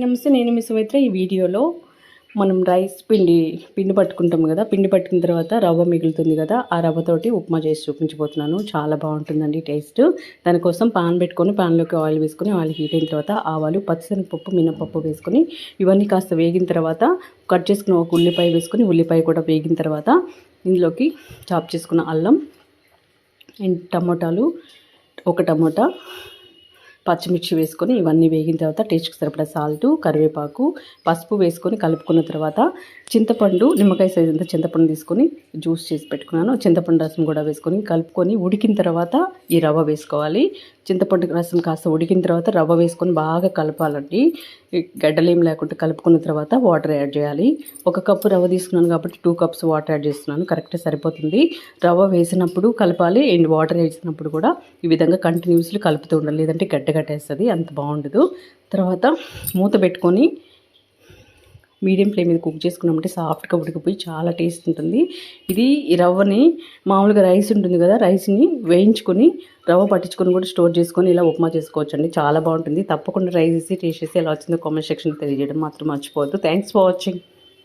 నమస్తే, నేను మీ సుమిత్ర. ఈ వీడియోలో మనం రైస్ పిండి పట్టుకుంటాం కదా. పిండి పట్టుకున్న తర్వాత రవ్వ మిగులుతుంది కదా, ఆ రవ్వతోటి ఉప్మా చేసి చూపించబోతున్నాను. చాలా బాగుంటుందండి టేస్ట్. దానికోసం పాన్ పెట్టుకొని పాన్లోకి ఆయిల్ వేసుకొని, ఆయిల్ హీట్ అయిన తర్వాత ఆవాలు, పచ్చిశనగపప్పు, మినపప్పు వేసుకొని ఇవన్నీ కాస్త వేగిన తర్వాత కట్ చేసుకున్న ఒక ఉల్లిపాయ వేసుకొని, ఉల్లిపాయ కూడా వేగిన తర్వాత ఇందులోకి చాప్ చేసుకున్న అల్లం అండ్ టమోటాలు, ఒక టమోటా, పచ్చిమిర్చి వేసుకొని ఇవన్నీ వేగిన తర్వాత టేస్ట్కి సరిపడా సాల్టు, కరివేపాకు, పసుపు వేసుకొని కలుపుకున్న తర్వాత చింతపండు, నిమ్మకాయ సైజ్ అంతా చింతపండు తీసుకొని జ్యూస్ చేసి పెట్టుకున్నాను. చింతపండు రసం కూడా వేసుకొని కలుపుకొని ఉడికిన తర్వాత ఈ రవ్వ వేసుకోవాలి. చింతపండు రసం కాస్త ఉడికిన తర్వాత రవ్వ వేసుకొని బాగా కలపాలండి. గడ్డలేం లేకుండా కలుపుకున్న తర్వాత వాటర్ యాడ్ చేయాలి. 1 కప్పు రవ్వ తీసుకున్నాను కాబట్టి 2 కప్స్ వాటర్ యాడ్ చేస్తున్నాను. కరెక్ట్గా సరిపోతుంది. రవ్వ వేసినప్పుడు కలపాలి అండ్ వాటర్ వేసినప్పుడు కూడా ఈ విధంగా కంటిన్యూస్లీ కలుపుతూ ఉండాలి, లేదంటే గడ్డ కట్టేస్తుంది, అంత బాగుండదు. తర్వాత మూత పెట్టుకొని మీడియం ఫ్లేమ్ మీద కుక్ చేసుకున్నామంటే సాఫ్ట్గా ఉడికిపోయి చాలా టేస్ట్ ఉంటుంది. ఇది ఈ రవ్వని మామూలుగా రైస్ ఉంటుంది కదా, రైస్ని వేయించుకొని రవ్వ పట్టించుకొని కూడా స్టోర్ చేసుకొని ఇలా ఉప్మా చేసుకోవచ్చండి. చాలా బాగుంటుంది. తప్పకుండా ట్రై చేసి టేస్ట్ చేసి ఎలా వచ్చిందో కామెంట్ సెక్షన్లో తెలియజేయడం మాత్రం మర్చిపోవద్దు. Thanks for watching.